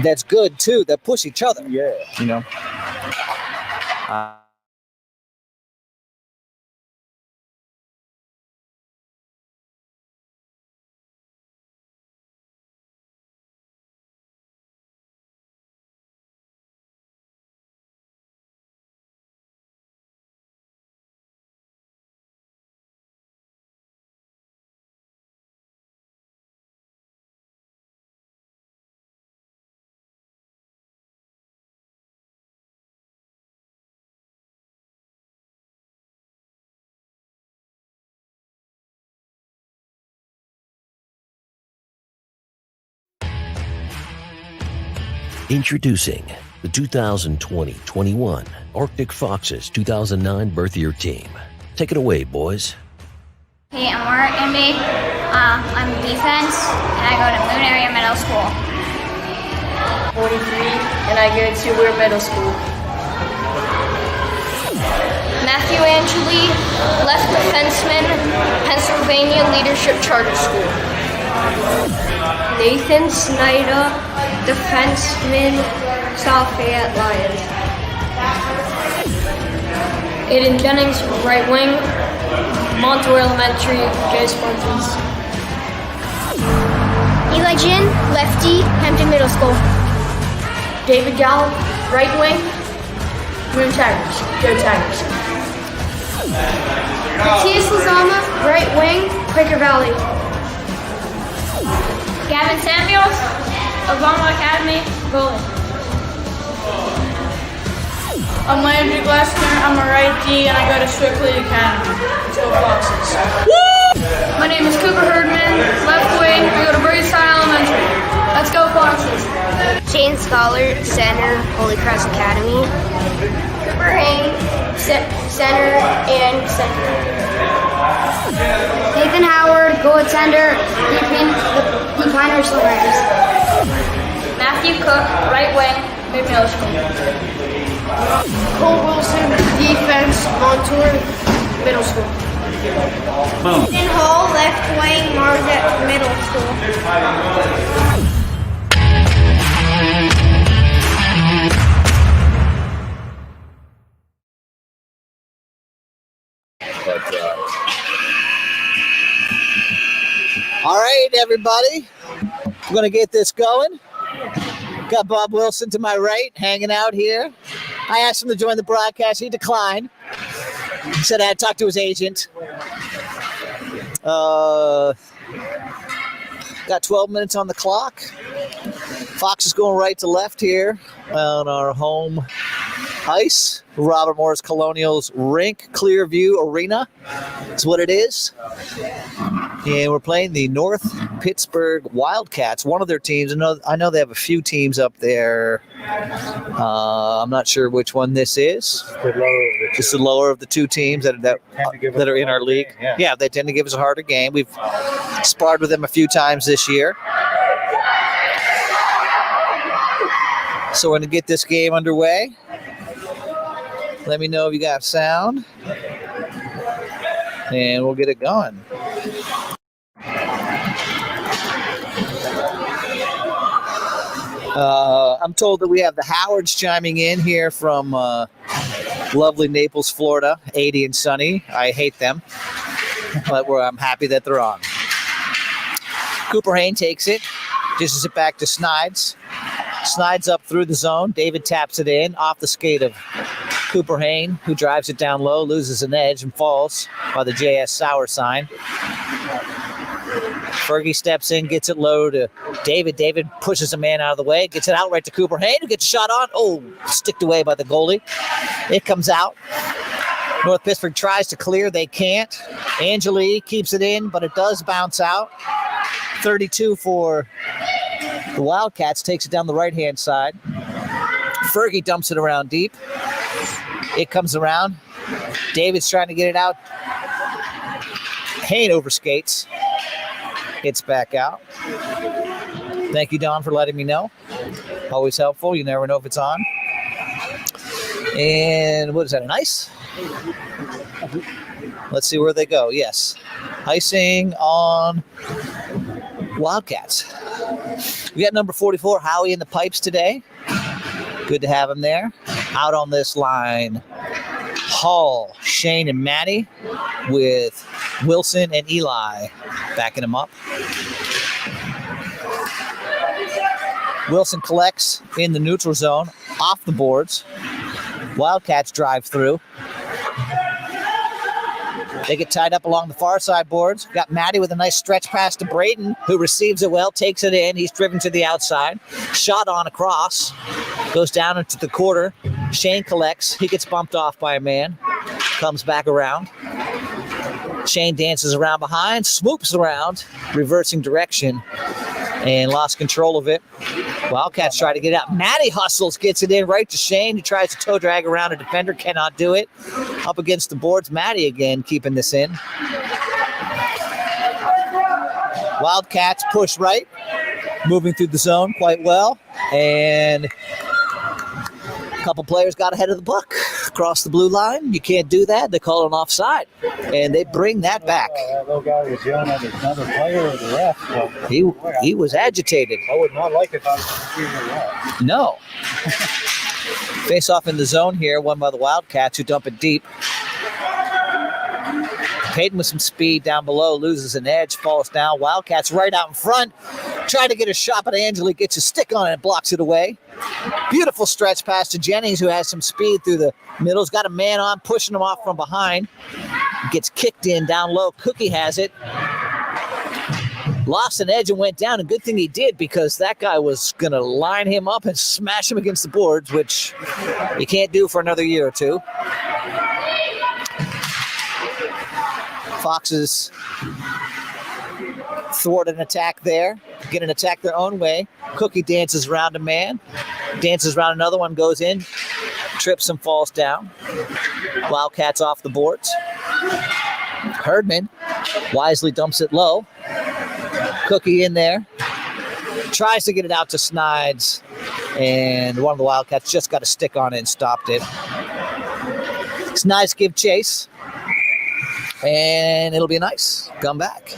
that's good too, that push each other. Yeah. You know. Introducing the 2020-21 Arctic Foxes 2009 birth year team. Take it away, boys. Hey, I'm Mark Emby. I'm defense, and I go to Moon Area Middle School. 43, and I go to Weir Middle School. Matthew Angeli, left defenseman, Pennsylvania Leadership Charter School. Nathan Snyder, defenseman, South Fayette Lions. Aiden Jennings, right wing, Montour Elementary, Jay Spartans. Eli Jin, lefty, Hampton Middle School. David Gallup, right wing, Moon Tigers, go Tigers. Matthias Lazama, right wing, Quaker Valley. Gavin Samuels, Obama Academy, goalie. I'm Landry Glessner, I'm a right D, and I go to Strictly Academy. Let's go Foxes. My name is Cooper Herdman, left wing, I go to Braeside Elementary. Let's go Foxes. Shane Scholar, center, Holy Cross Academy. Cooper Hain, center and center. Nathan Howard, goaltender, the Pinehurst Rams. Matthew Cook, right wing, Mid Middle School. Cole Wilson, defense, Montour Middle School. Ethan Hall, left wing, Marquette Middle School. All right, everybody. We're going to get this going. Got Bob Wilson to my right, hanging out here. I asked him to join the broadcast. He declined. He said I had to talk to his agent. Got 12 minutes on the clock. Fox is going right to left here on our home ice. Robert Morris Colonial's rink, Clearview Arena. That's what it is. And we're playing the North Pittsburgh Wildcats, one of their teams. I know they have a few teams up there. I'm not sure which one this is. It's the lower of the two teams that are in our league. Yeah, they tend to give us a harder game. We've sparred with them a few times this year. So we're going to get this game underway. Let me know if you got sound. And we'll get it going. I'm told that we have the Howards chiming in here from lovely Naples, Florida, 80 and sunny. I hate them, but I'm happy that they're on. Cooper Hain takes it, dishes it back to Snides. Snides up through the zone. David taps it in off the skate of Cooper Hain, who drives it down low, loses an edge, and falls by the JS Sauer sign. Fergie steps in, gets it low to David. David pushes a man out of the way, gets it out right to Cooper Hain, who gets a shot on. Oh, sticked away by the goalie. It comes out. North Pittsburgh tries to clear. They can't. Angeli keeps it in, but it does bounce out. 32 for the Wildcats, takes it down the right-hand side. Fergie dumps it around deep. It comes around. David's trying to get it out. Hain overskates. It's back out. Thank you, Don, for letting me know. Always helpful. You never know if it's on. And what is that, an ice? Let's see where they go. Yes. Icing on Wildcats. We got number 44, Howie, in the pipes today. Good to have him there. Out on this line, Hall, Shane, and Maddie with Wilson and Eli backing him up. Wilson collects in the neutral zone, off the boards. Wildcats drive through. They get tied up along the far side boards. Got Maddie with a nice stretch pass to Braden, who receives it well, takes it in. He's driven to the outside. Shot on across. Goes down into the quarter. Shane collects. He gets bumped off by a man. Comes back around. Shane dances around behind, swoops around, reversing direction, and lost control of it. Wildcats try to get out. Maddie hustles, gets it in right to Shane. He tries to toe drag around a defender, cannot do it. Up against the boards, Maddie again keeping this in. Wildcats push right, moving through the zone quite well. And a couple players got ahead of the puck across the blue line. You can't do that. They call it an offside. And they bring that back. That little guy was yelling at another player or the ref. So He was agitated. I would not like it if I was confused with that. No. Face off in the zone here, won by the Wildcats, who dump it deep. Payton with some speed down below, loses an edge, falls down. Wildcats right out in front. Try to get a shot, but Angeli gets a stick on it and blocks it away. Beautiful stretch pass to Jennings, who has some speed through the middle. He's got a man on, pushing him off from behind. Gets kicked in down low. Cookie has it. Lost an edge and went down, and good thing he did, because that guy was going to line him up and smash him against the boards, which you can't do for another year or two. Foxes thwart an attack there, get an attack their own way. Cookie dances around a man, dances around another one, goes in, trips and falls down. Wildcats off the boards. Herdman wisely dumps it low. Cookie in there, tries to get it out to Snides, and one of the Wildcats just got a stick on it and stopped it. Snides give chase, and it'll be a nice comeback.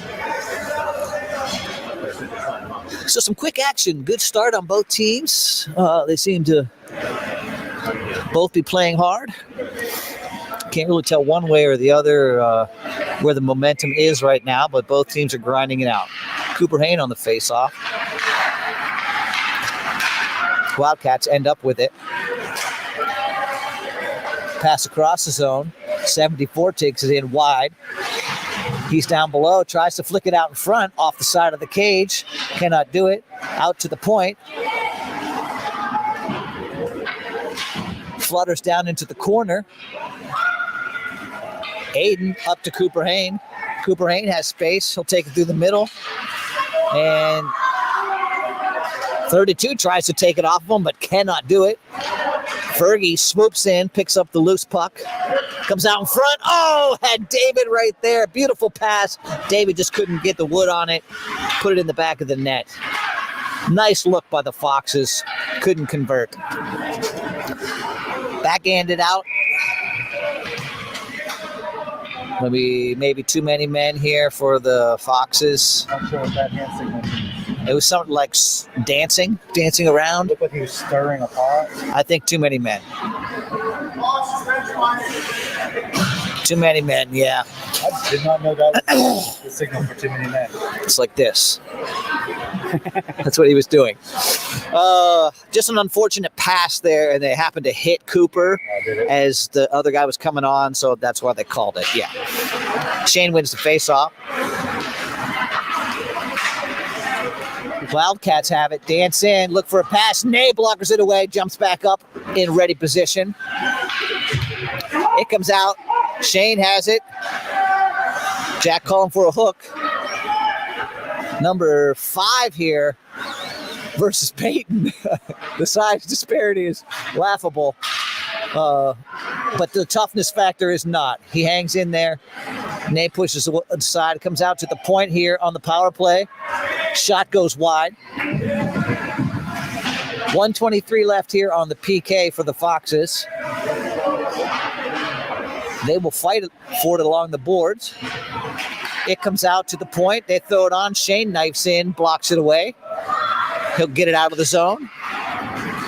So some quick action, good start on both teams. They seem to both be playing hard. Can't really tell one way or the other where the momentum is right now, but both teams are grinding it out. Cooper Hain on the face-off. Wildcats end up with it. Pass across the zone. 74 takes it in wide. He's down below, tries to flick it out in front, off the side of the cage. Cannot do it. Out to the point. Flutters down into the corner. Aiden up to Cooper Hain. Cooper Hain has space. He'll take it through the middle. And 32 tries to take it off of him, but cannot do it. Fergie swoops in, picks up the loose puck. Comes out in front. Oh, had David right there. Beautiful pass. David just couldn't get the wood on it. Put it in the back of the net. Nice look by the Foxes. Couldn't convert. Backhanded out. Maybe too many men here for the Foxes. I'm not sure what that hand signal means. It was something like dancing around. It looked like he was stirring a pot. I think too many men. Too many men, yeah. I did not know that was the signal for too many men. It's like this. That's what he was doing. Just an unfortunate pass there, and they happened to hit Cooper as the other guy was coming on, so that's why they called it. Yeah. Shane wins the face-off. Wildcats have it. Dance in. Look for a pass. Nay blockers it away. Jumps back up in ready position. It comes out. Shane has it. Jack calling for a hook. Number 5 here versus Peyton. The size disparity is laughable. But the toughness factor is not. He hangs in there. Nay pushes aside. Comes out to the point here on the power play. Shot goes wide. 1:23 left here on the PK for the Foxes. They will fight for it along the boards. It comes out to the point. They throw it on. Shane knifes in, blocks it away. He'll get it out of the zone.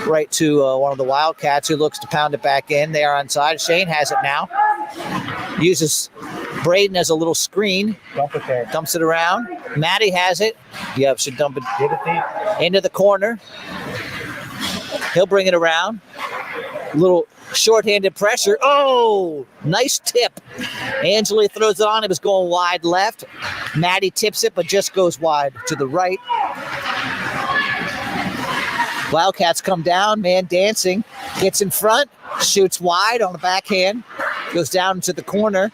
Right to one of the Wildcats who looks to pound it back in. They are onside. Shane has it now. Uses Braden as a little screen. Dump it there. Dumps it around. Maddie has it. Yep, should dump it Get it deep. into the corner. He'll bring it around. Little shorthanded pressure. Oh, nice tip. Angeli throws it on. It was going wide left. Maddie tips it, but just goes wide to the right. Wildcats come down. Man dancing. Gets in front. Shoots wide on the backhand. Goes down into the corner.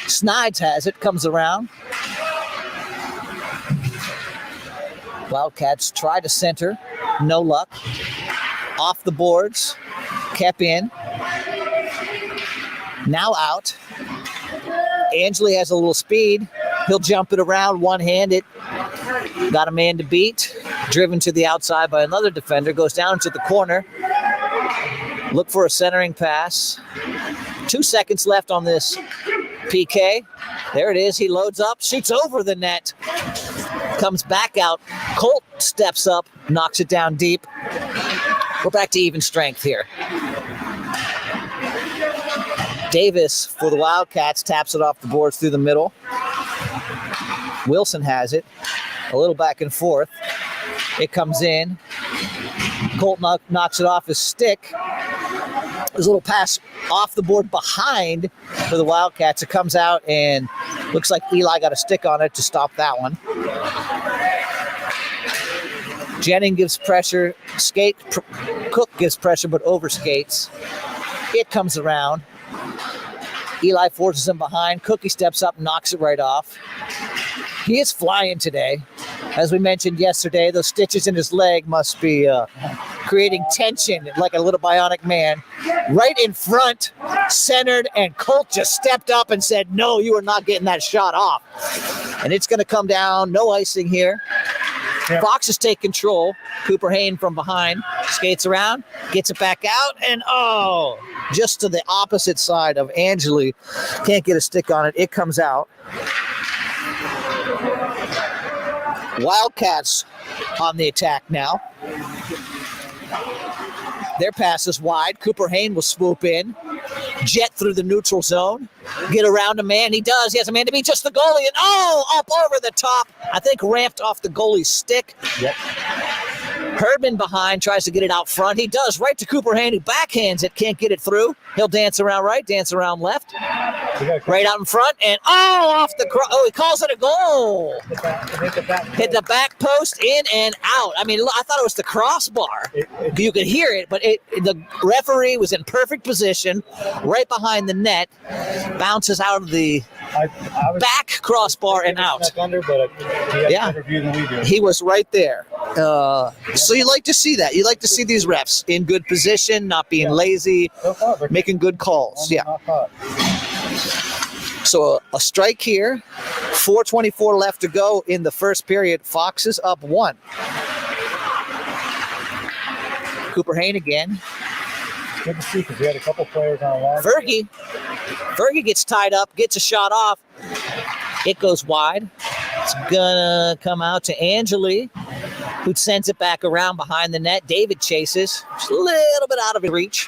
Snides has it. Comes around. Wildcats try to center. No luck. Off the boards. Kept in. Now out. Angeli has a little speed. He'll jump it around one-handed. Got a man to beat. Driven to the outside by another defender. Goes down to the corner. Look for a centering pass. 2 seconds left on this PK. There it is. He loads up. Shoots over the net. Comes back out. Colt steps up. Knocks it down deep. We're back to even strength here. Davis for the Wildcats taps it off the boards through the middle. Wilson has it. A little back and forth. It comes in. Colt knocks it off his stick. There's a little pass off the board behind for the Wildcats. It comes out and looks like Eli got a stick on it to stop that one. Jennings gives pressure. Cook gives pressure but overskates. It comes around. Eli forces him behind. Cookie steps up and knocks it right off. He is flying today. As we mentioned yesterday, those stitches in his leg must be creating tension like a little bionic man. Right in front, centered, and Colt just stepped up and said, no, you are not getting that shot off. And it's going to come down. No icing here. Yep. Foxes take control. Cooper Hain from behind skates around, gets it back out, and just to the opposite side of Angeli. Can't get a stick on it. It comes out. Wildcats on the attack now. Their pass is wide. Cooper Hain will swoop in. Jet through the neutral zone. Get around a man. He does. He has a man to beat. Just the goalie. And up over the top. I think ramped off the goalie's stick. Yep. Herdman behind, tries to get it out front. He does, right to Cooper Hain, who backhands it, can't get it through. He'll dance around right, dance around left. Right out in front, and off the he calls it a goal. Hit the back post, in and out. I mean, I thought it was the crossbar. You could hear it, but the referee was in perfect position, right behind the net, bounces out of the back crossbar and out. Under, but he has better view than we do. He was right there. So you like to see that. You like to see these refs in good position, not being lazy, making good calls. Yeah. So a strike here. 4:24 left to go in the first period. Foxes up 1. Cooper Hain again. Good to see because we had a couple players on line. Fergie gets tied up, gets a shot off. It goes wide. It's gonna come out to Angeli, who sends it back around behind the net. David chases, just a little bit out of reach.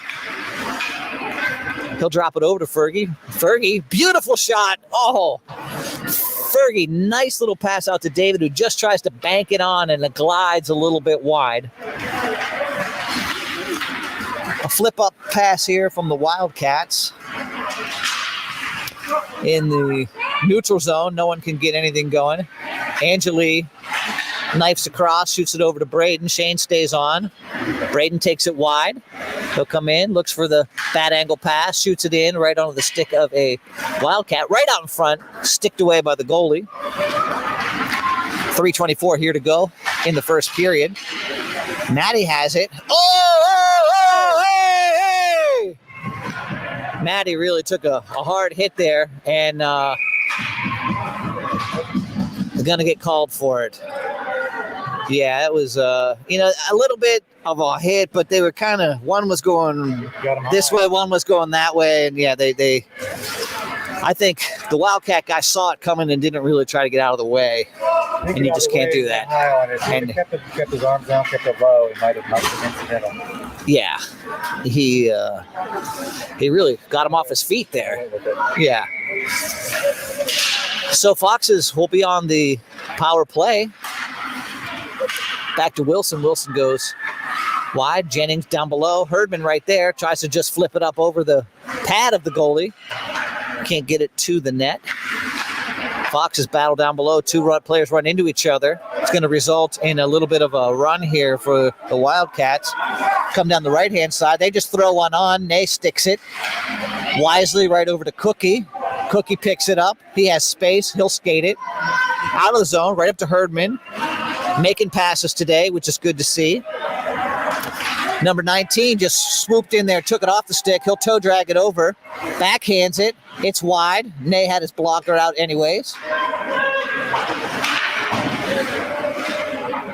He'll drop it over to Fergie. Fergie, beautiful shot. Fergie, nice little pass out to David, who just tries to bank it on, and it glides a little bit wide. A flip-up pass here from the Wildcats. In the neutral zone, no one can get anything going. Angeli knifes across, shoots it over to Braden. Shane stays on. Braden takes it wide. He'll come in, looks for the bad angle pass, shoots it in right onto the stick of a Wildcat, right out in front, sticked away by the goalie. 3:24 here to go in the first period. Maddie has it. Hey! Maddie really took a hard hit there, and they're going to get called for it. Yeah, it was, a little bit of a hit, but they were kind of, one was going this way, one was going that way, and yeah, they I think the Wildcat guy saw it coming and didn't really try to get out of the way. And you just can't do that. And kept his arms down, kept it low. It might have been incidental. Yeah, he really got him off his feet there. Yeah. So Foxes will be on the power play. Back to Wilson. Wilson goes wide. Jennings down below. Herdman right there tries to just flip it up over the pad of the goalie. Can't get it to the net. Foxes battle down below. Two players run into each other. It's going to result in a little bit of a run here for the Wildcats. Come down the right-hand side. They just throw one on. Ney sticks it wisely right over to Cookie. Cookie picks it up. He has space. He'll skate it out of the zone, right up to Herdman. Making passes today, which is good to see. Number 19 just swooped in there, took it off the stick. He'll toe drag it over. Backhands it. It's wide. Ney had his blocker out anyways.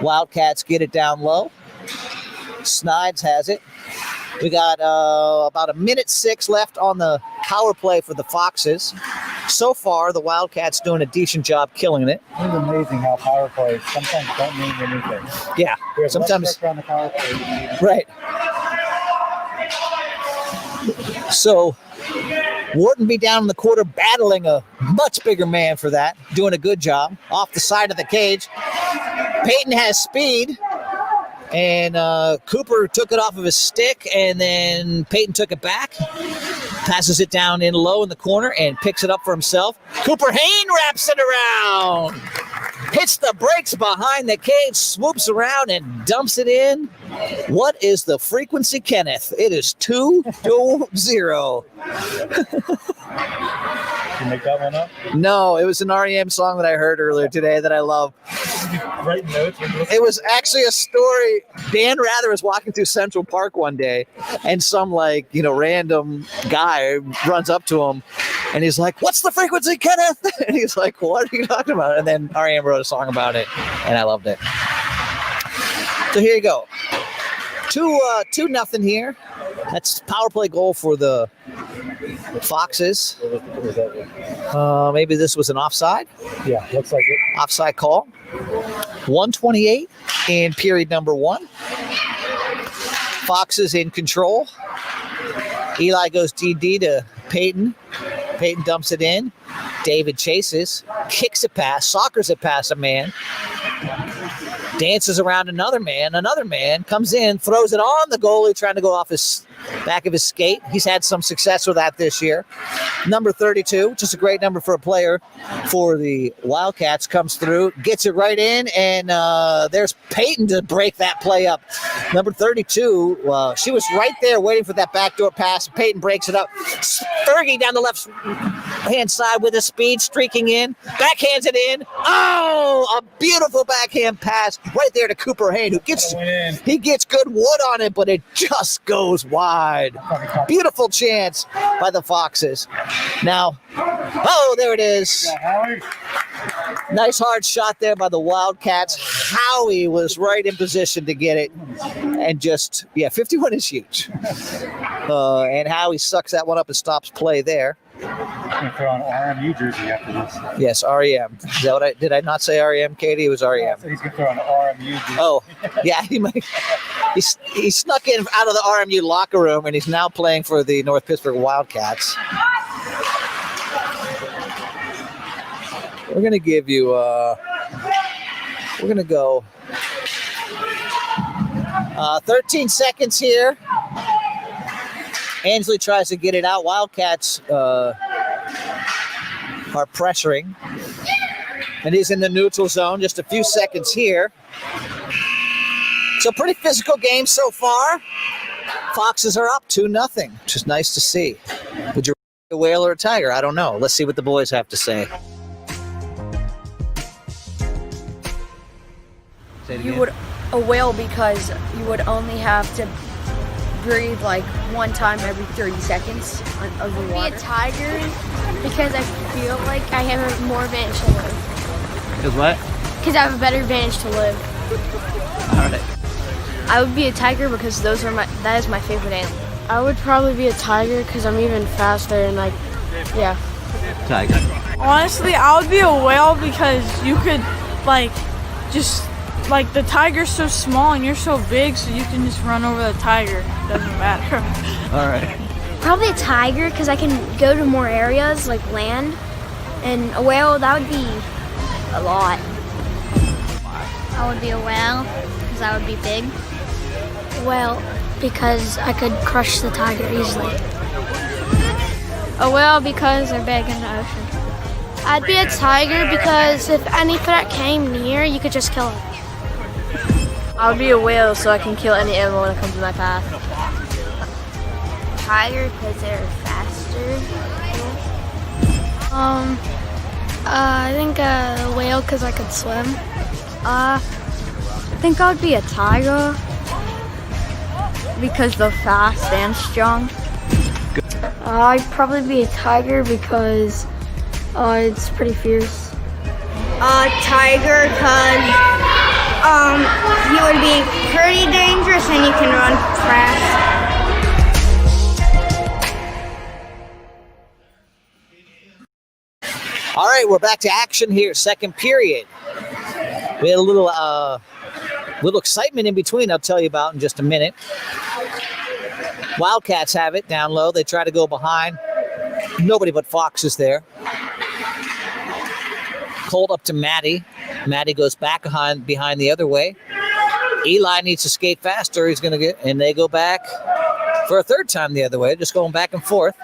Wildcats get it down low. Snides has it. We got about 1:06 left on the power play for the Foxes. So far, the Wildcats doing a decent job killing it. It's amazing how power plays sometimes don't mean anything. Yeah, There's sometimes. less pressure on the power play. Right. So Wharton be down in the quarter battling a much bigger man for that, doing a good job off the side of the cage. Peyton has speed, and Cooper took it off of his stick, and then Peyton took it back, passes it down in low in the corner, and picks it up for himself. Cooper Hain wraps it around, hits the brakes behind the cage, swoops around, and dumps it in. What is the frequency, Kenneth? It is 2-0. You make that one up? No, it was an REM song that I heard earlier today that I love. Write notes. It was actually a story. Dan Rather was walking through Central Park one day, and some random guy runs up to him, and he's like, "What's the frequency, Kenneth?" And he's like, "What are you talking about?" And then REM wrote a song about it, and I loved it. So here you go. 2-0 here. That's power play goal for the Foxes. Maybe this was an offside. Yeah, looks like it. Offside call. 1:28 in period number 1. Foxes in control. Eli goes DD to Peyton. Peyton dumps it in. David chases, kicks it past, soccers it past a man. Dances around another man, comes in, throws it on the goalie, trying to go off his back of his skate. He's had some success with that this year. Number 32, which is a great number for a player for the Wildcats, comes through, gets it right in, and there's Peyton to break that play up. Number 32, she was right there waiting for that backdoor pass. Peyton breaks it up. Fergie down the left-hand side with his speed, streaking in, backhands it in. Oh, a beautiful backhand pass right there to Cooper Hain, who gets good wood on it, but it just goes wide. Beautiful chance by the Foxes. Now, there it is. Nice hard shot there by the Wildcats. Howie was right in position to get it. And 51 is huge. And Howie sucks that one up and stops play there. He's going to throw an RMU jersey after this. Yes, REM. Is that what did I not say REM, Katie? It was REM. So he's going to throw an RMU jersey. Oh, yeah. He snuck in out of the RMU locker room, and he's now playing for the North Pittsburgh Wildcats. We're going to give you, we're going to go 13 seconds here. Ansley tries to get it out. Wildcats are pressuring. And he's in the neutral zone. Just a few seconds here. So pretty physical game so far. Foxes are up 2-0, which is nice to see. Would you rather a whale or a tiger? I don't know. Let's see what the boys have to say. You would a whale because you would only have to breathe like one time every 30 seconds over water. Be a tiger because I feel like I have more advantage to live. Because what? Because I have a better advantage to live. All right. I would be a tiger because that is my favorite animal. I would probably be a tiger because I'm even faster and Tiger. Honestly, I would be a whale because you could, like, just, like, the tiger's so small and you're so big, so you can just run over the tiger. It doesn't matter. All right. Probably a tiger because I can go to more areas like land. And a whale, that would be a lot. I would be a whale because I would be big. Well, because I could crush the tiger easily. A whale because they're big in the ocean. I'd be a tiger because if any threat came near, you could just kill it. I would be a whale so I can kill any animal that comes in my path. Tiger because they're faster. I think a whale because I could swim. I think I would be a tiger because they're fast and strong. I'd probably be a tiger because it's pretty fierce. Tiger because he would be pretty dangerous and you can run fast. All right, we're back to action here. Second period. We had a little excitement in between. I'll tell you about in just a minute. Wildcats have it down low. They try to go behind. Nobody but Fox is there. Colt up to Maddie. Maddie goes back behind the other way. Eli needs to skate faster. He's going to get, and they go back for a third time the other way, just going back and forth,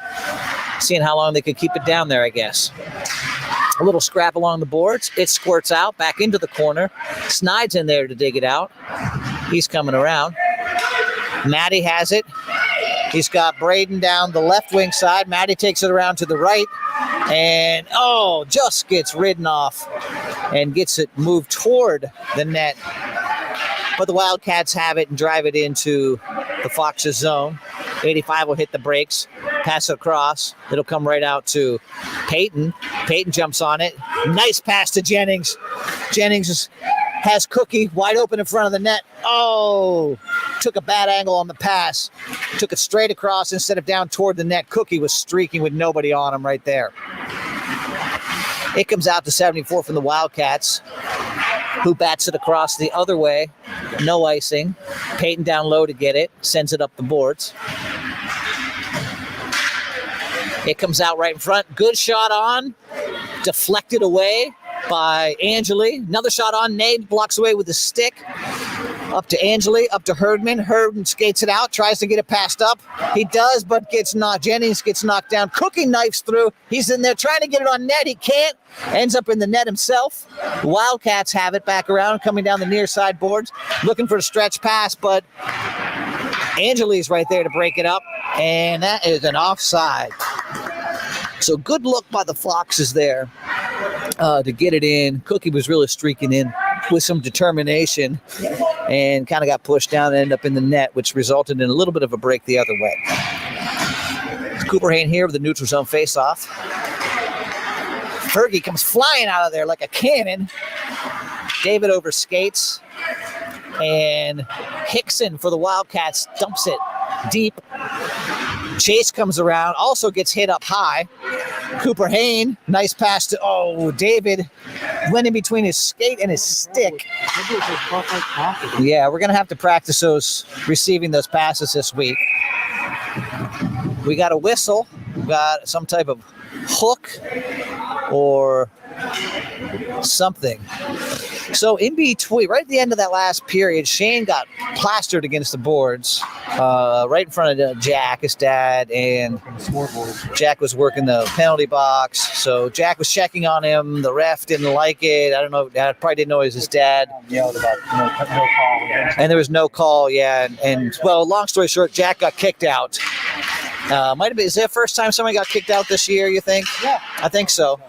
seeing how long they could keep it down there, I guess. A little scrap along the boards. It squirts out back into the corner. Snide's in there to dig it out. He's coming around. Maddie has it. He's got Braden down the left wing side. Maddie takes it around to the right. And, just gets ridden off and gets it moved toward the net. But the Wildcats have it and drive it into the Fox's zone. 85 will hit the brakes, pass across. It'll come right out to Peyton. Peyton jumps on it. Nice pass to Jennings. Jennings has Cookie wide open in front of the net. Took a bad angle on the pass. Took it straight across instead of down toward the net. Cookie was streaking with nobody on him right there. It comes out to 74 from the Wildcats, who bats it across the other way. No icing. Peyton down low to get it. Sends it up the boards. It comes out right in front. Good shot on. Deflected away by Angeli. Another shot on. Nate blocks away with his stick. Up to Angeli, up to Herdman. Herdman skates it out, tries to get it passed up. He does, but gets knocked. Jennings gets knocked down. Cookie knifes through. He's in there trying to get it on net. He can't. Ends up in the net himself. The Wildcats have it back around, coming down the near side boards, looking for a stretch pass, but Angeli's right there to break it up, and that is an offside. So good look by the Foxes there to get it in. Cookie was really streaking in with some determination and kind of got pushed down and ended up in the net, which resulted in a little bit of a break the other way. Cooper Hain here with the neutral zone faceoff. Fergie comes flying out of there like a cannon. David overskates, and Hickson for the Wildcats dumps it deep. Chase comes around, also gets hit up high. Cooper Hain, nice pass to, David went in between his skate and his stick. Yeah, we're going to have to practice receiving those passes this week. We got a whistle, we got some type of hook or something. So in between, right at the end of that last period, Shane got plastered against the boards, right in front of Jack, his dad, and Jack was working the penalty box. So Jack was checking on him. The ref didn't like it. I don't know. Dad probably didn't know it was his dad. Yelled about no call. And there was no call. Yeah. And well, long story short, Jack got kicked out. Might have been. Is that the first time somebody got kicked out this year? You think? Yeah, I think so.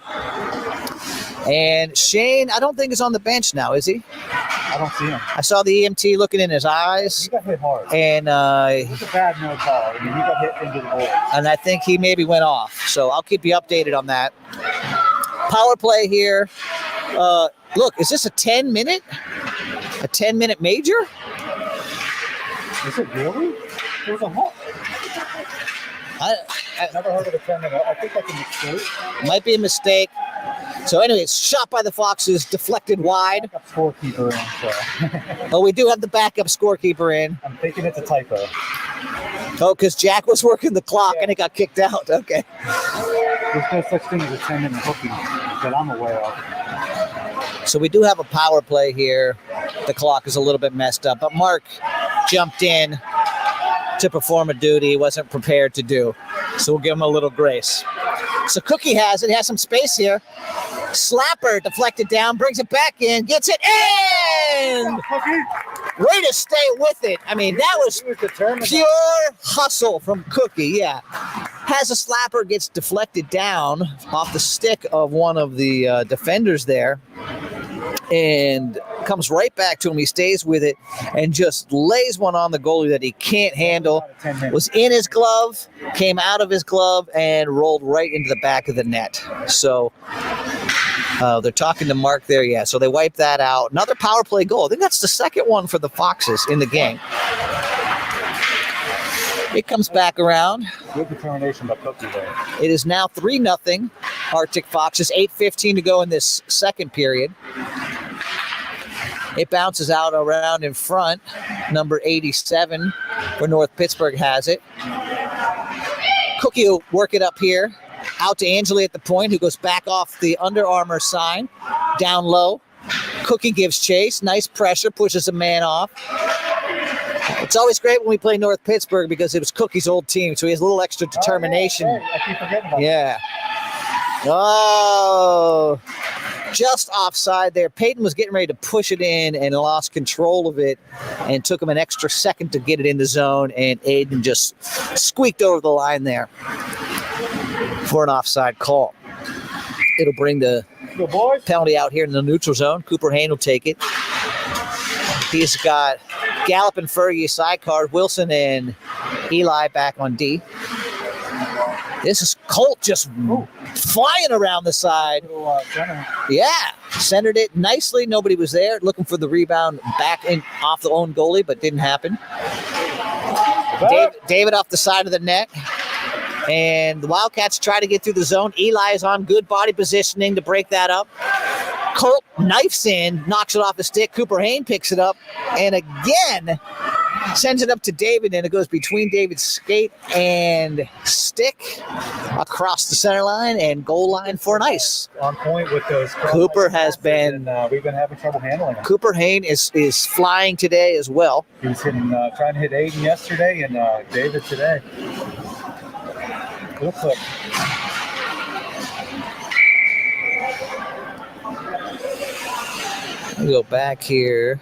And Shane, I don't think is on the bench now, is he? I don't see him. I saw the EMT looking in his eyes. He got hit hard. And it was a bad no call. I mean, he got hit into the board. And I think he maybe went off. So I'll keep you updated on that. Power play here. Look, is this a 10-minute? A 10-minute major? Is it really? There was a hook. Never heard of a 10-minute. I think that's a mistake. Might be a mistake. So anyway, it's shot by the Foxes, deflected wide. Backup scorekeeper in, so. Oh, we do have the backup scorekeeper in. I'm thinking it's a typo. Oh, because Jack was working the clock and it got kicked out. Okay. There's no such thing as a 10-minute hooking that I'm aware of. So we do have a power play here. The clock is a little bit messed up, but Mark jumped in to perform a duty he wasn't prepared to do. So we'll give him a little grace. So Cookie has it. He has some space here. Slapper deflected down, brings it back in, gets it in! Way to stay with it. I mean, that was pure hustle from Cookie, yeah. Has a slapper, gets deflected down off the stick of one of the defenders there, and comes right back to him. He stays with it and just lays one on the goalie that he can't handle. Was in his glove, came out of his glove, and rolled right into the back of the net. So they're talking to Mark there, yeah. So they wiped that out. Another power play goal. I think that's the second one for the Foxes in the game. It comes back around. Good determination by Cookie there. It is now 3-0 Arctic Foxes. 8:15 to go in this second period. It bounces out around in front. Number 87 for North Pittsburgh has it. Cookie will work it up here. Out to Angeli at the point, who goes back off the Under Armour sign. Down low. Cookie gives chase. Nice pressure. Pushes a man off. It's always great when we play North Pittsburgh because it was Cookie's old team, so he has a little extra determination. I keep forgetting about Yeah. Oh, just offside there. Peyton was getting ready to push it in and lost control of it, and took him an extra second to get it in the zone, and Aiden just squeaked over the line there for an offside call. It'll bring the penalty out here in the neutral zone. Cooper Hain will take it. He's got Gallup and Fergie side card, Wilson and Eli back on D. This is Colt just flying around the side. Yeah, centered it nicely. Nobody was there. Looking for the rebound back in off the own goalie, but didn't happen. David off the side of the net. And the Wildcats try to get through the zone. Eli is on good body positioning to break that up. Colt knifes in, knocks it off the stick. Cooper Hain picks it up, and again sends it up to David, and it goes between David's skate and stick across the center line and goal line for an ice. On point with those. Cooper has been. We've been having trouble handling him. Cooper Hain is flying today as well. He was hitting, trying to hit Aiden yesterday and David today. Real quick. Let me go back here.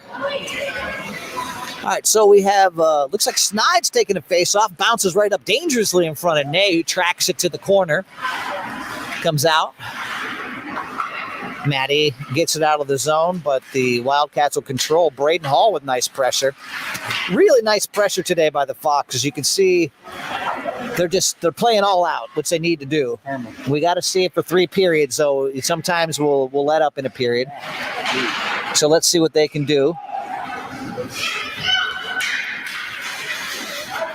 All right, so we have, looks like Snide's taking a face-off, bounces right up dangerously in front of Ney, who tracks it to the corner. Comes out. Maddie gets it out of the zone, but the Wildcats will control. Braden Hall with nice pressure. Really nice pressure today by the Foxes. You can see they're playing all out, which they need to do. We got to see it for 3 periods, so sometimes we'll let up in a period. So let's see what they can do.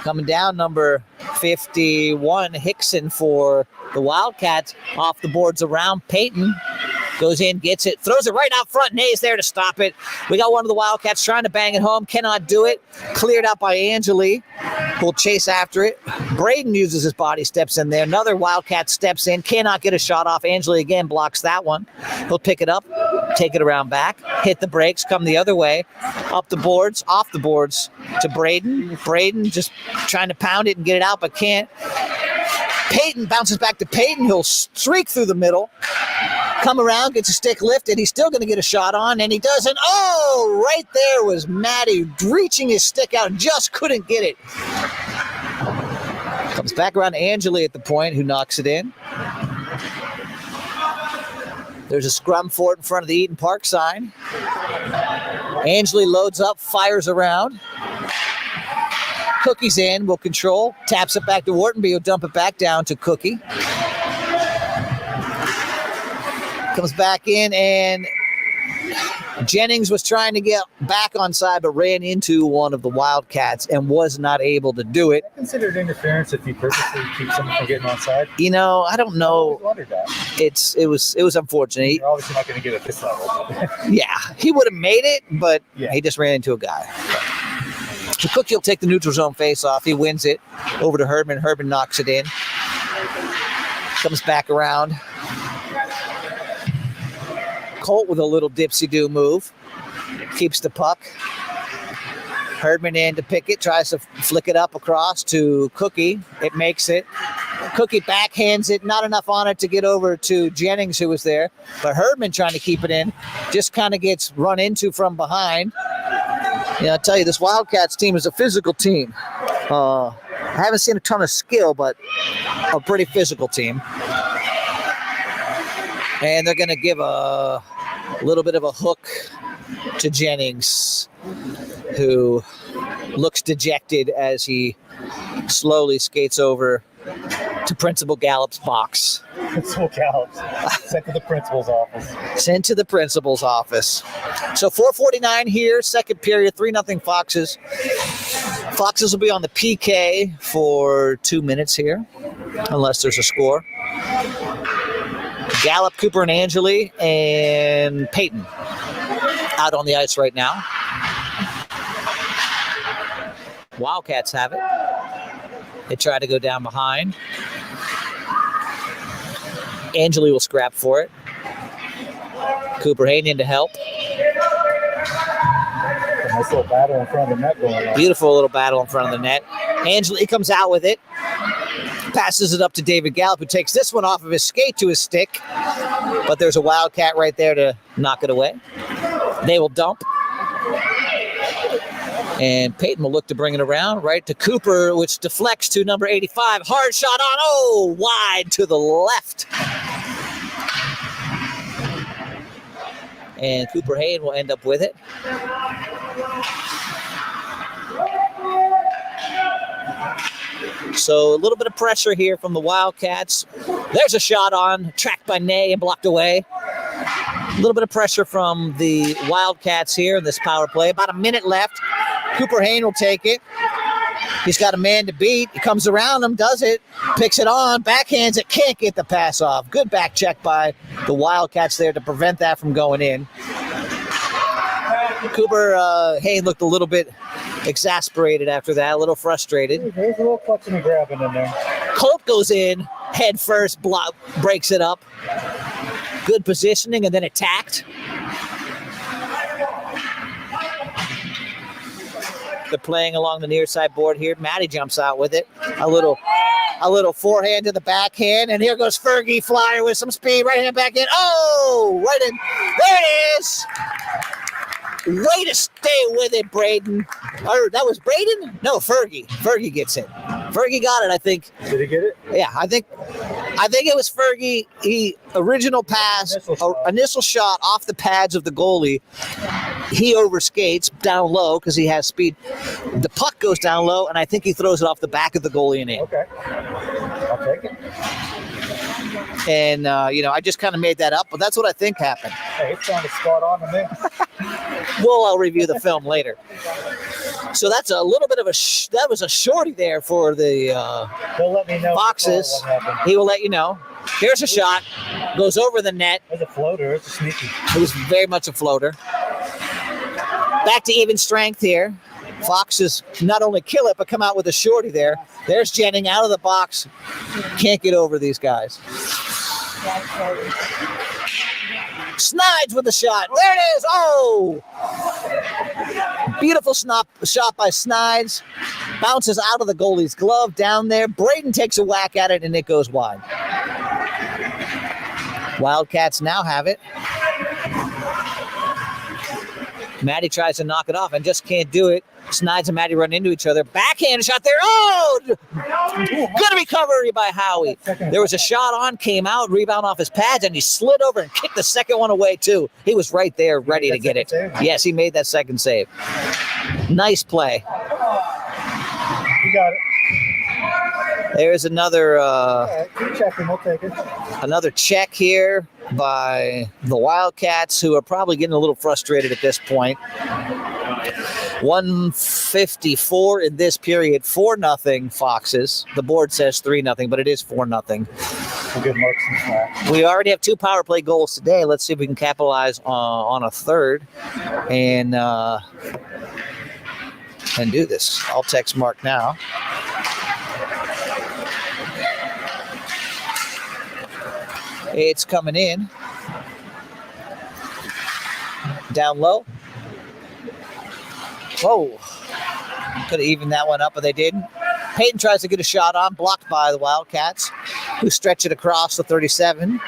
Coming down, number 51, Hickson for the Wildcats. Off the boards around. Peyton goes in, gets it, throws it right out front. Ney's there to stop it. We got one of the Wildcats trying to bang it home. Cannot do it. Cleared out by Angeli. Will chase after it. Braden uses his body, steps in there. Another Wildcat steps in. Cannot get a shot off. Angeli again blocks that one. He'll pick it up, take it around back, hit the brakes, come the other way. Up the boards, off the boards to Braden. Braden just trying to pound it and get it out, but can't. Peyton bounces back to Peyton. He'll streak through the middle. Come around, gets a stick lifted. He's still going to get a shot on, and he doesn't. Oh, right there was Matty reaching his stick out and just couldn't get it. Comes back around to Angeli at the point, who knocks it in. There's a scrum for it in front of the Eaton Park sign. Angeli loads up, fires around. Cookie's in, will control. Taps it back to Whartonby, who'll dump it back down to Cookie. Comes back in, and Jennings was trying to get back on side, but ran into one of the Wildcats and was not able to do it. Considered interference if you purposely keep someone from getting onside. You know, I don't I know. always wondered that. It was unfortunate. You're obviously not going to get at this level. Yeah, he would have made it, but Yeah. he just ran into a guy. So Cookie will take the neutral zone face off. He wins it over to Herdman. Herdman knocks it in. Comes back around. Colt with a little dipsy-do move. Keeps the puck. Herdman in to pick it. Tries to flick it up across to Cookie. It makes it. Cookie backhands it. Not enough on it to get over to Jennings, who was there. But Herdman trying to keep it in. Just kind of gets run into from behind. Yeah, I tell you, this Wildcats team is a physical team. I haven't seen a ton of skill, but a pretty physical team. And they're going to give a little bit of a hook to Jennings, who looks dejected as he slowly skates over to Principal Gallup's box. Principal Gallops sent to the principal's office. Sent to the principal's office. So 4:49 here, second period, 3-0 Foxes. Foxes will be on the PK for 2 minutes here, unless there's a score. Gallup, Cooper, and Angeli, and Peyton out on the ice right now. Wildcats have it. They try to go down behind. Angeli will scrap for it. Cooper Hayden to help. A nice little battle in front of the net going on. Beautiful little battle in front of the net. Angeli comes out with it. Passes it up to David Gallup, who takes this one off of his skate to his stick. But there's a Wildcat right there to knock it away. They will dump. And Peyton will look to bring it around right to Cooper, which deflects to number 85. Hard shot on. Oh, wide to the left. And Cooper Hayden will end up with it. So a little bit of pressure here from the Wildcats. There's a shot on, tracked by Ney and blocked away. A little bit of pressure from the Wildcats here in this power play. About a minute left. Cooper Hayden will take it. He's got a man to beat. He comes around him, does it, picks it on, backhands it, can't get the pass off. Good back check by the Wildcats there to prevent that from going in. Cooper Hayden looked a little bit exasperated after that, a little frustrated. There's a little clutching and grabbing in there. Colt goes in head first, breaks it up. Good positioning and then attacked. They're playing along the near side board here. Maddie jumps out with it. A little forehand to the backhand, and here goes Fergie Flyer with some speed. Right hand backhand. Oh, right in. There it is. Way to stay with it, Braden. Or that was Braden? No, Fergie. Fergie gets it. Fergie got it, I think. Did he get it? Yeah, I think it was Fergie. He original pass, initial shot off the pads of the goalie. He overskates down low because he has speed. The puck goes down low, and I think he throws it off the back of the goalie and in. Okay. I'll take it. And, I just kind of made that up, but that's what I think happened. Hey, it sounded spot on to me. Well, I'll review the film later. So that's a little bit of that was a shorty there for the He'll let me know Foxes. what happened. He will let you know. Here's a shot. Goes over the net. There's a floater. It's a sneaky. It was very much a floater. Back to even strength here. Foxes not only kill it, but come out with a shorty there. There's Jennings out of the box. Can't get over these guys. Snides with the shot. There it is. Oh! Beautiful shot by Snides. Bounces out of the goalie's glove down there. Braden takes a whack at it, and it goes wide. Wildcats now have it. Maddie tries to knock it off and just can't do it. Snides and Maddie run into each other. Backhand shot there. Oh! Good recovery by Howie. There was a shot on, came out, rebound off his pads, and he slid over and kicked the second one away, too. He was right there ready to get it. Yes, he made that second save. Nice play. You got it. There's another Keep checking. We'll take it. another check here by the Wildcats, who are probably getting a little frustrated at this point. 154 in this period, 4-0 Foxes. The board says 3-0, but it is 4-0. Good marks and flat. We already have 2 power play goals today. Let's see if we can capitalize on a third and do this. I'll text Mark now. It's coming in. Down low. Whoa. Could have evened that one up, but they didn't. Peyton tries to get a shot on, blocked by the Wildcats, who stretch it across the 37.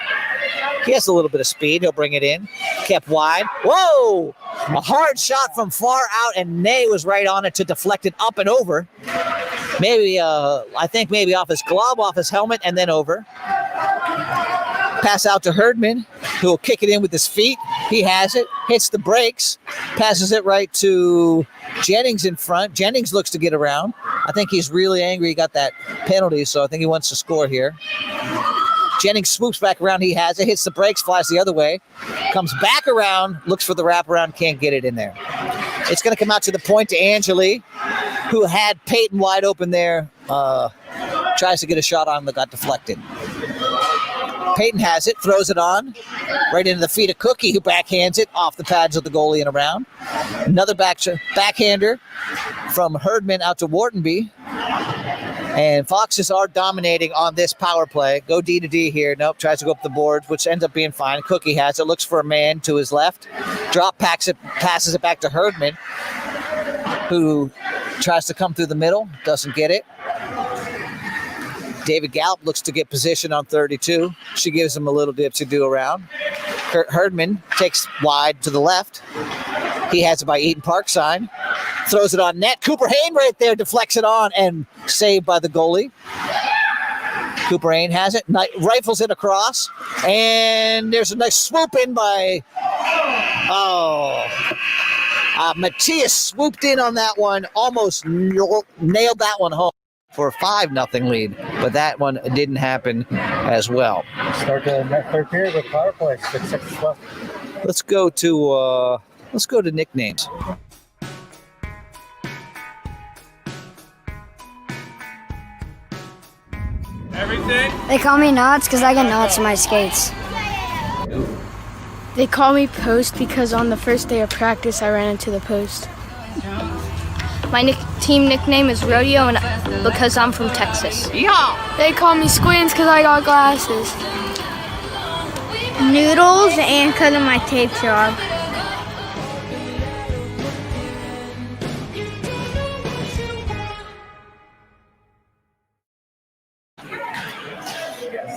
He has a little bit of speed. He'll bring it in. Kept wide. Whoa! A hard shot from far out, and Ney was right on it to deflect it up and over. Maybe, I think maybe off his glove, off his helmet, and then over. Pass out to Herdman, who will kick it in with his feet. He has it, hits the brakes, passes it right to Jennings in front. Jennings looks to get around. I think he's really angry he got that penalty, so I think he wants to score here. Jennings swoops back around. He has it, hits the brakes, flies the other way, comes back around, looks for the wraparound, can't get it in there. It's going to come out to the point to Angeli, who had Peyton wide open there. Tries to get a shot on that got deflected. Peyton has it, throws it on, right into the feet of Cookie, who backhands it off the pads of the goalie and around. Another backhander from Herdman out to Whartonby. And Foxes are dominating on this power play. Go D to D here. Nope, tries to go up the boards, which ends up being fine. Cookie has it, looks for a man to his left. Drop passes it back to Herdman, who tries to come through the middle, doesn't get it. David Gallup looks to get position on 32. She gives him a little dipsy-do around. Herdman takes wide to the left. He has it by Eaton Parkside. Throws it on net. Cooper Hain right there deflects it on and saved by the goalie. Cooper Hain has it. Rifles it across. And there's a nice swoop in by... Matthias swooped in on that one. Almost nailed that one home for a 5-0 lead, but that one didn't happen as well. Start the third period with power play. 6 seconds left. Let's go to nicknames. They call me Knots because I get knots in my skates. They call me Post because on the first day of practice I ran into the post. My team nickname is Rodeo and because I'm from Texas. Yeah. They call me Squints because I got glasses. Noodles and because of my tape job.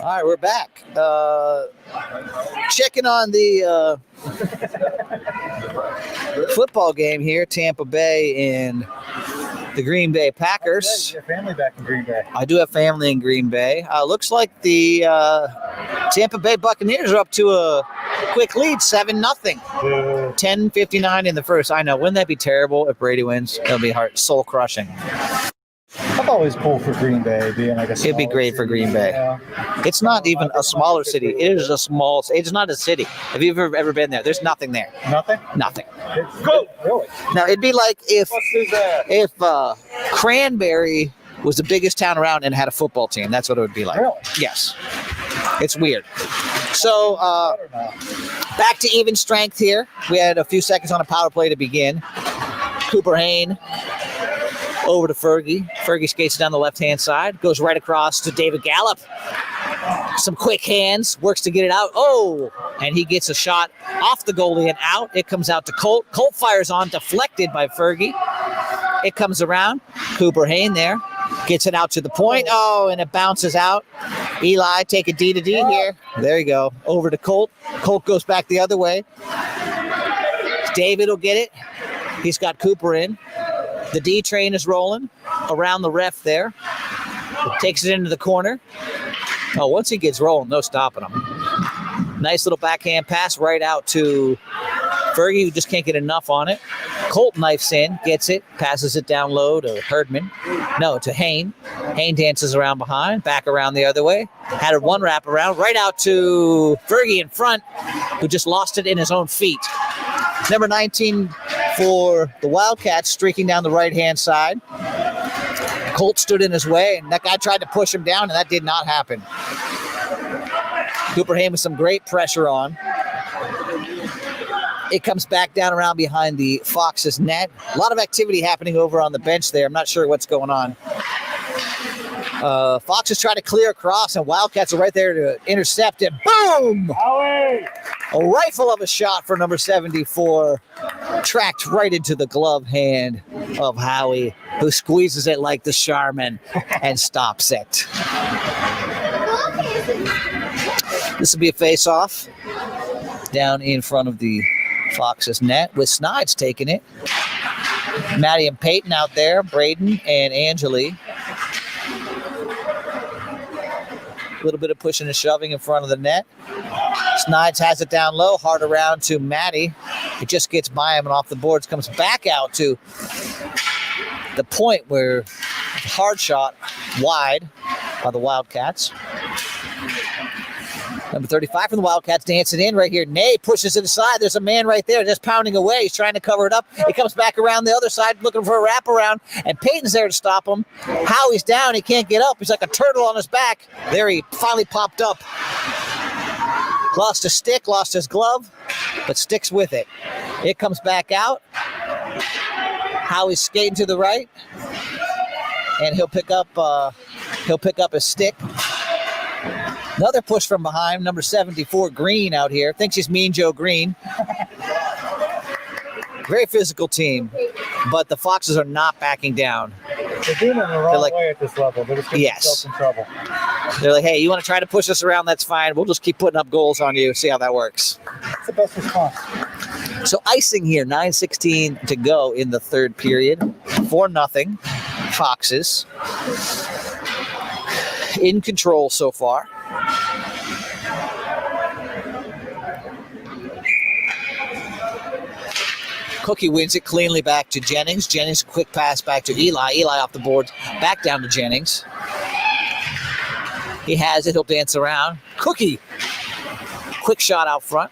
All right, we're back. Checking on the football game here, Tampa Bay and the Green Bay Packers. Your family back in Green Bay. I do have family in Green Bay. Looks like the Tampa Bay Buccaneers are up to a quick lead, 7-0. 10:59 in the first. I know. Wouldn't that be terrible if Brady wins? It'll be soul crushing. I've always pulled for Green Bay being like a It'd be great for Green Bay. Yeah. It's not even a smaller city. It is a small. It's not a city. Have you ever been there? There's nothing there. Nothing? Nothing. Really? Now it'd be like if Let's do that. Cranberry was the biggest town around and had a football team. That's what it would be like. Really? Yes. It's weird. So back to even strength here. We had a few seconds on a power play to begin. Cooper Hain over to Fergie. Fergie skates down the left-hand side, goes right across to David Gallup. Some quick hands, works to get it out. Oh, and he gets a shot off the goalie and out. It comes out to Colt. Colt fires on, deflected by Fergie. It comes around. Cooper Hain there. Gets it out to the point. Oh, and it bounces out. Eli, take a D to D here. There you go. Over to Colt. Colt goes back the other way. David will get it. He's got Cooper in. The D train is rolling around the ref there. Takes it into the corner. Oh, once he gets rolling, no stopping him. Nice little backhand pass right out to Fergie, who just can't get enough on it. Colt knifes in, gets it, passes it down low to Herdman. No, to Hain. Hain dances around behind, back around the other way. Had a one wrap around, right out to Fergie in front, who just lost it in his own feet. Number 19 for the Wildcats, streaking down the right-hand side. Colt stood in his way, and that guy tried to push him down, and that did not happen. Cooper Hain with some great pressure on. It comes back down around behind the Foxes net. A lot of activity happening over on the bench there. I'm not sure what's going on. Foxes try to clear across, and Wildcats are right there to intercept it. Boom! Howie! A rifle of a shot for number 74. Tracked right into the glove hand of Howie, who squeezes it like the Charmin and stops it. This will be a face-off down in front of the Foxes net with Snides taking it. Maddie and Peyton out there, Braden and Angeli. A little bit of pushing and shoving in front of the net. Snides has it down low, hard around to Maddie. It just gets by him and off the boards, comes back out to the point where hard shot wide by the Wildcats. Number 35 from the Wildcats dancing in right here. Nay pushes it aside. There's a man right there just pounding away. He's trying to cover it up. He comes back around the other side looking for a wraparound, and Peyton's there to stop him. Howie's down. He can't get up. He's like a turtle on his back. There he finally popped up. Lost a stick, lost his glove, but sticks with it. It comes back out. Howie's skating to the right, and he'll pick up his stick. Another push from behind, number 74, Green out here. Thinks he's Mean Joe Green. Very physical team, but the Foxes are not backing down. They're doing it in the wrong way at this level. They're just getting themselves in trouble. They're like, hey, you want to try to push us around? That's fine. We'll just keep putting up goals on you. See how that works. It's the best response. So icing here, 9:16 to go in the third period. 4-0. Foxes in control so far. Cookie wins it cleanly back to Jennings. Jennings, quick pass back to Eli. Eli off the boards, back down to Jennings. He has it. He'll dance around. Cookie, quick shot out front.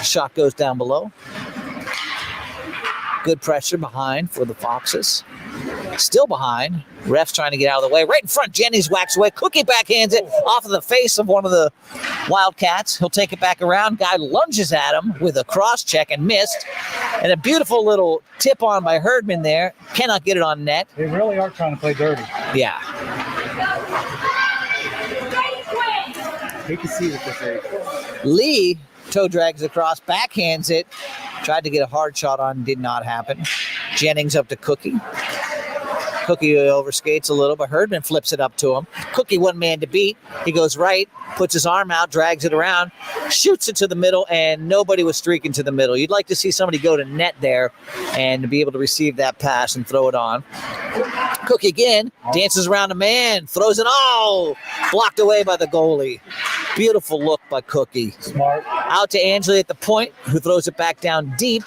Shot goes down below. Good pressure behind for the Foxes. Still behind. Ref's trying to get out of the way. Right in front, Jennings whacks away. Cookie backhands it off of the face of one of the Wildcats. He'll take it back around. Guy lunges at him with a cross check and missed. And a beautiful little tip on by Herdman there. Cannot get it on net. They really are trying to play dirty. Yeah. Hate to see it at this age. Lee toe drags across, backhands it. Tried to get a hard shot on, did not happen. Jennings up to Cookie. Cookie overskates a little, but Herdman flips it up to him. Cookie one man to beat. He goes right, puts his arm out, drags it around, shoots it to the middle, and nobody was streaking to the middle. You'd like to see somebody go to net there and be able to receive that pass and throw it on. Cookie again, dances around a man, throws it all, blocked away by the goalie. Beautiful look by Cookie. Smart. Out to Angeli at the point, who throws it back down deep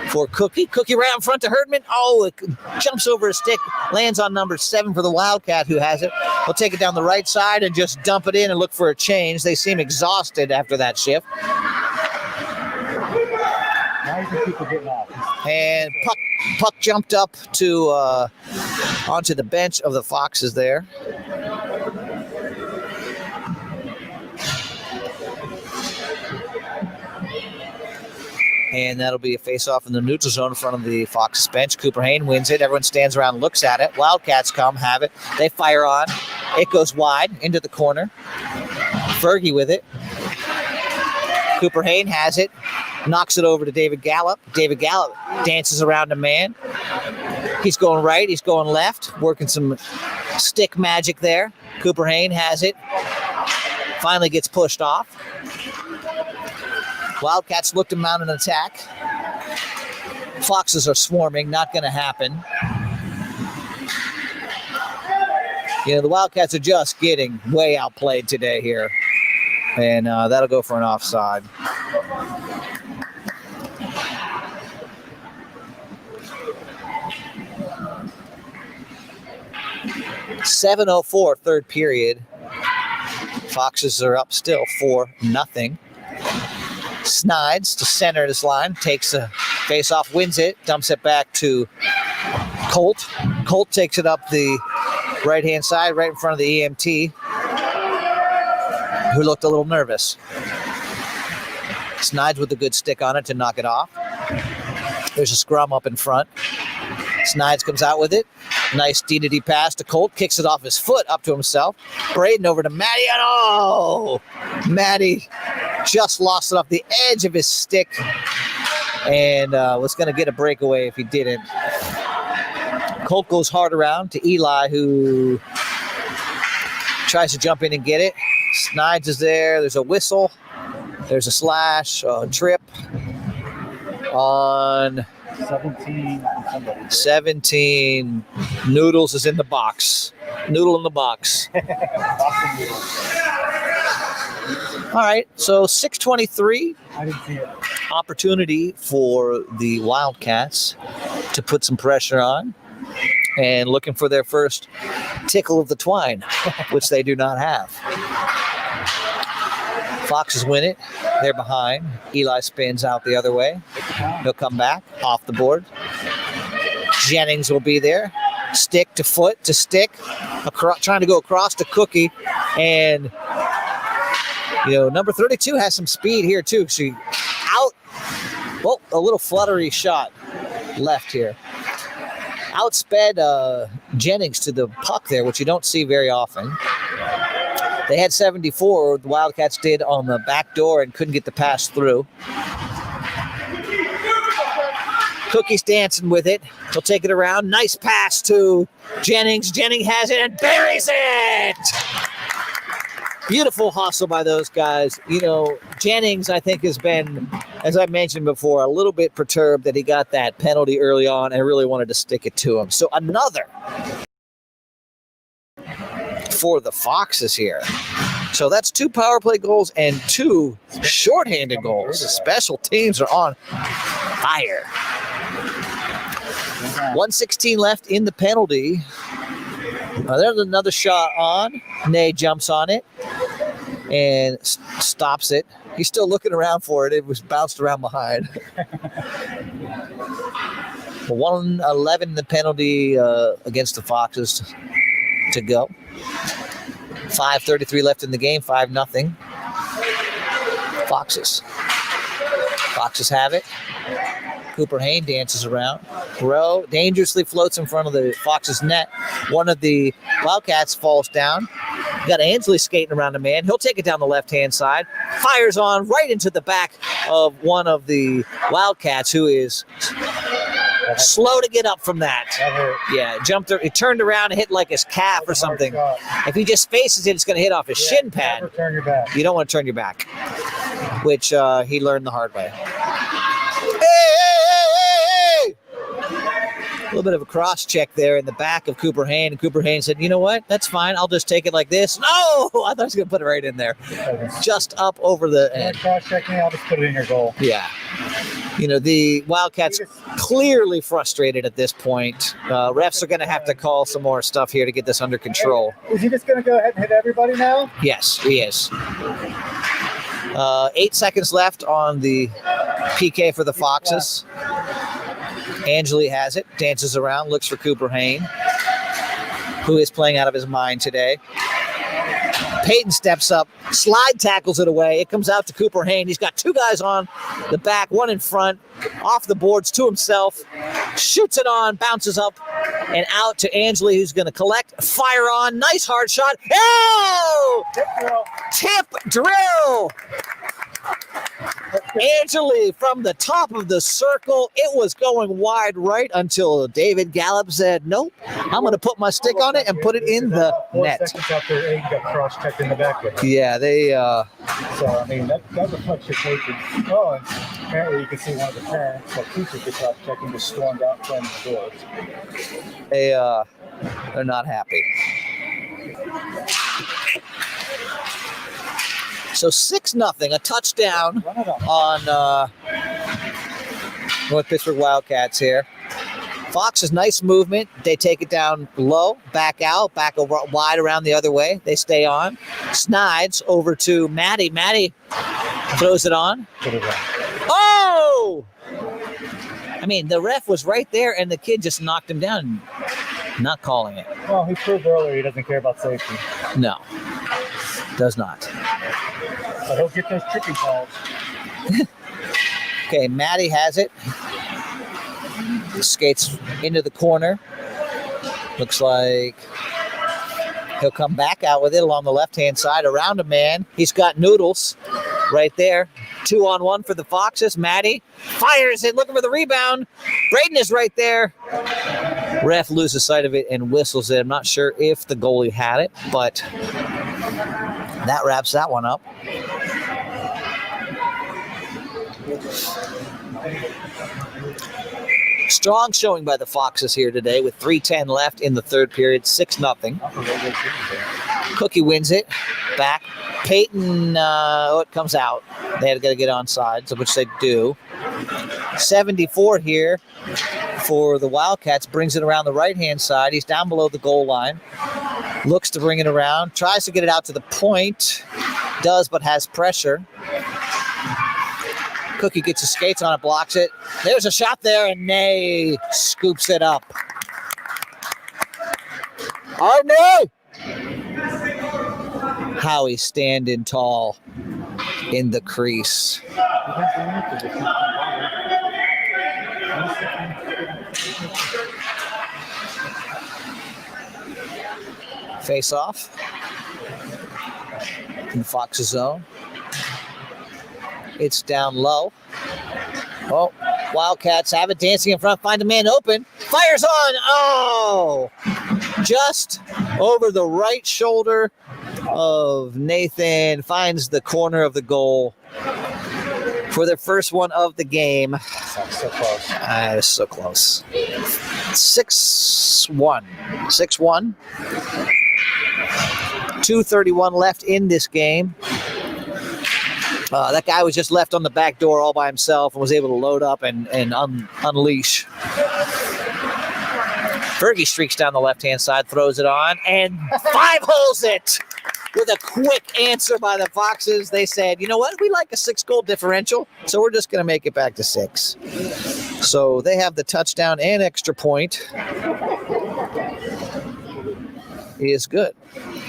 for Cookie. Cookie right in front to Herdman. Oh, it jumps over his stick, lands on number 7 for the Wildcat, who has it. He'll take it down the right side and just dump it in and look for a change. They seem exhausted after that shift. Now you can people getting off. And puck jumped up to onto the bench of the Foxes there. And that'll be a face-off in the neutral zone in front of the Foxes bench. Cooper Hain wins it. Everyone stands around and looks at it. Wildcats come, have it. They fire on. It goes wide into the corner. Fergie with it. Cooper Hain has it. Knocks it over to David Gallup. David Gallup dances around a man. He's going right. He's going left. Working some stick magic there. Cooper Hain has it. Finally gets pushed off. Wildcats look to mount an attack. Foxes are swarming. Not going to happen. You know, the Wildcats are just getting way outplayed today here. And that'll go for an offside. 7:04 third period. Foxes are up still 4-0. Snides to center this line, takes a face-off, wins it, dumps it back to Colt. Colt takes it up the right-hand side, right in front of the EMT, who looked a little nervous. Snides with a good stick on it to knock it off. There's a scrum up in front. Snides comes out with it. Nice D-to-D pass to Colt. Kicks it off his foot up to himself. Braden over to Maddie. And oh! Maddie just lost it off the edge of his stick and was going to get a breakaway if he didn't. Colt goes hard around to Eli, who tries to jump in and get it. Snides is there. There's a whistle. There's a slash, a trip on 17. Noodles is in the box. Noodle in the box. All right, so 6:23. I didn't see it. Opportunity for the Wildcats to put some pressure on and looking for their first tickle of the twine, which they do not have. Foxes win it. They're behind. Eli spins out the other way. He'll come back off the board. Jennings will be there. Stick to foot to stick. Trying to go across to Cookie. And, number 32 has some speed here, too. She out. Well, a little fluttery shot left here. Outsped Jennings to the puck there, which you don't see very often. They had 74, the Wildcats did, on the back door and couldn't get the pass through. Cookie's dancing with it. He'll take it around. Nice pass to Jennings. Jennings has it and buries it! Beautiful hustle by those guys. Jennings, I think, has been, as I mentioned before, a little bit perturbed that he got that penalty early on and really wanted to stick it to him. So another for the Foxes here. So that's 2 power play goals and 2 shorthanded goals. Special teams are on fire. 1:16 left in the penalty. There's another shot on. Ney jumps on it and stops it. He's still looking around for it. It was bounced around behind. 1:11 in the penalty against the Foxes to go. 5:33 left in the game, 5-0. Foxes. Foxes have it. Cooper Hain dances around. Rowe dangerously floats in front of the Foxes net. One of the Wildcats falls down. Got Ansley skating around a man. He'll take it down the left-hand side. Fires on right into the back of one of the Wildcats, who is slow to get up from that. Yeah, he turned around and hit like his calf or something. If he just faces it, it's going to hit off his shin pad. Never turn your back. You don't want to turn your back, which he learned the hard way. Hey! A little bit of a cross check there in the back of Cooper Hain. And Cooper Hain said, you know what? That's fine. I'll just take it like this. No! I thought he was going to put it right in there. Just up over the end. Cross check me. I'll just put it in your goal. Yeah. The Wildcats clearly frustrated at this point. Refs are going to have to call some more stuff here to get this under control. Is he just going to go ahead and hit everybody now? Yes, he is. 8 seconds left on the PK for the Foxes. Angeli has it, dances around, looks for Cooper Hain, who is playing out of his mind today. Peyton steps up, slide tackles it away. It comes out to Cooper Hain. He's got 2 guys on the back, 1 in front, off the boards to himself, shoots it on, bounces up and out to Angeli, who's going to collect, fire on, nice hard shot. Oh! Tip drill! Angeli from the top of the circle. It was going wide right until David Gallup said, nope, I'm going to put my stick on it and put it in the net. 4 seconds after Aiden got cross-checked in the back with him. Yeah, they... So, I mean, that reflects your taken. Oh, and apparently you can see one of the parents, like teachers, the cross-checking, just stormed out from the doors. They're not happy. So 6-0, a touchdown on North Pittsburgh Wildcats here. Fox's nice movement. They take it down low, back out, back over wide around the other way. They stay on. Snides over to Maddie. Maddie throws it on. Oh! I mean, the ref was right there, and the kid just knocked him down, not calling it. Well, he proved earlier he doesn't care about safety. No, does not. But he'll get those tripping calls. Okay, Maddie has it. Skates into the corner. Looks like he'll come back out with it along the left-hand side around a man. He's got Noodles right there. 2-on-1 for the Foxes. Maddie fires it, looking for the rebound. Braden is right there. Ref loses sight of it and whistles it. I'm not sure if the goalie had it, but that wraps that one up. Strong showing by the Foxes here today with 3:10 left in the third period, 6-0. Cookie wins it. Back. Peyton, it comes out. They had to get onside, which they do. 74 here for the Wildcats. Brings it around the right-hand side. He's down below the goal line. Looks to bring it around. Tries to get it out to the point. Does, but has pressure. Cookie gets his skates on it, blocks it. There's a shot there, and Nay scoops it up. Arnay! Howie standing tall in the crease. Face off in the Fox's zone. It's down low. Oh, Wildcats have it, dancing in front, find a man open. Fires on. Oh! Just over the right shoulder of Nathan. Finds the corner of the goal for their first one of the game. So close. It's so close. 6-1. 6-1. 2:31 left in this game. That guy was just left on the back door all by himself and was able to load up and unleash. Fergie streaks down the left-hand side, throws it on, and 5-holes it with a quick answer by the Foxes. They said, you know what? We like a 6-goal differential, so we're just going to make it back to 6. So they have the touchdown and extra point. Is good.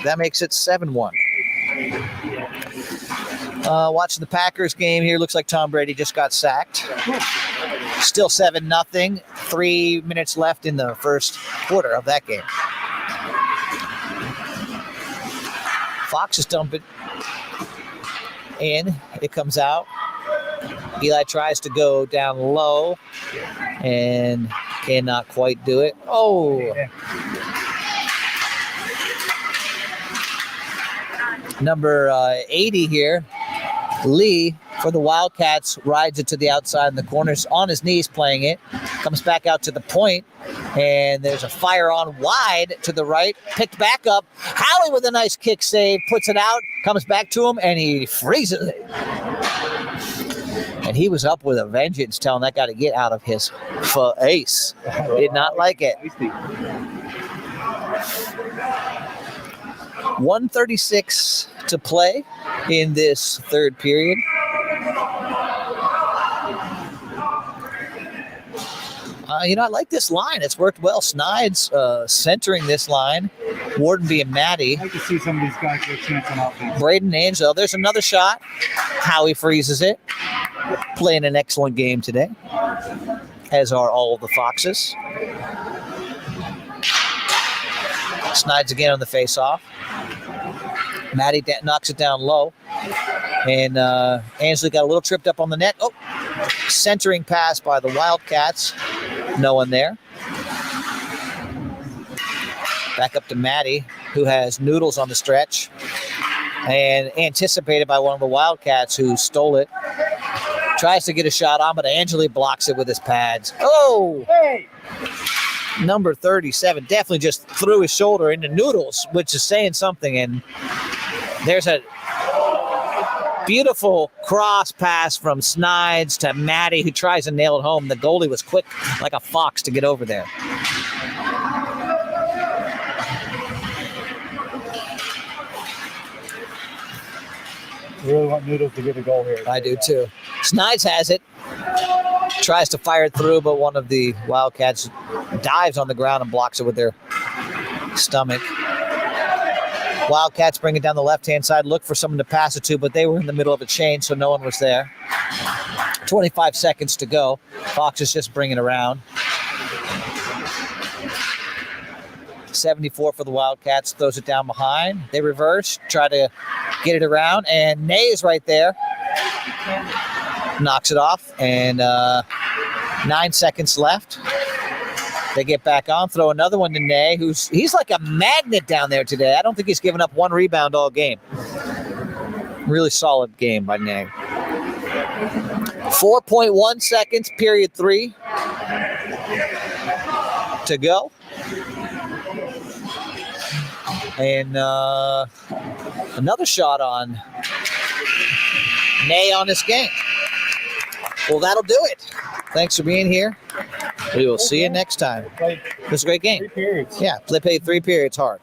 That makes it 7-1. Watching the Packers game here, looks like Tom Brady just got sacked. Still 7-0. 3 minutes left in the first quarter of that game. Fox is dumping in. It comes out. Eli tries to go down low and cannot quite do it. Oh! Number 80 here, Lee, for the Wildcats, rides it to the outside in the corners, on his knees playing it, comes back out to the point, and there's a fire on wide to the right, picked back up. Howie with a nice kick save, puts it out, comes back to him, and he freezes it. And he was up with a vengeance, telling that guy to get out of his face. Did not like it. 1:36 to play in this third period. I like this line. It's worked well. Snides centering this line. Wardenby and Maddie. I like to see some of these guys get a chance on offense. Braden Angelo. There's another shot. Howie freezes it. Playing an excellent game today, as are all of the Foxes. Snides again on the face-off. Maddie knocks it down low. And Ansley got a little tripped up on the net. Oh, centering pass by the Wildcats. No one there. Back up to Maddie, who has Noodles on the stretch. And anticipated by one of the Wildcats who stole it. Tries to get a shot on, but Angeli blocks it with his pads. Oh! Hey! Number 37 definitely just threw his shoulder into Noodles, which is saying something. And there's a Beautiful cross pass from Snides to Maddie, who tries to nail it home. The goalie was quick like a fox to get over there. Really want Noodles to get a goal here. I do too. Snides has it. Tries to fire it through, but one of the Wildcats dives on the ground and blocks it with their stomach. Wildcats bring it down the left-hand side, look for someone to pass it to, but they were in the middle of a chain, so no one was there. 25 seconds to go. Fox is just bringing it around. 74 for the Wildcats, throws it down behind. They reverse, try to get it around, and Nay is right there. Knocks it off, and 9 seconds left. They get back on, throw another one to Nay, he's like a magnet down there today. I don't think he's given up one rebound all game. Really solid game by Nay. 4.1 seconds, period 3 to go. And another shot on Nay on this game. Well, that'll do it. Thanks for being here. We will see you next time. It was a great game. 3 periods. Yeah, they played 3 periods hard.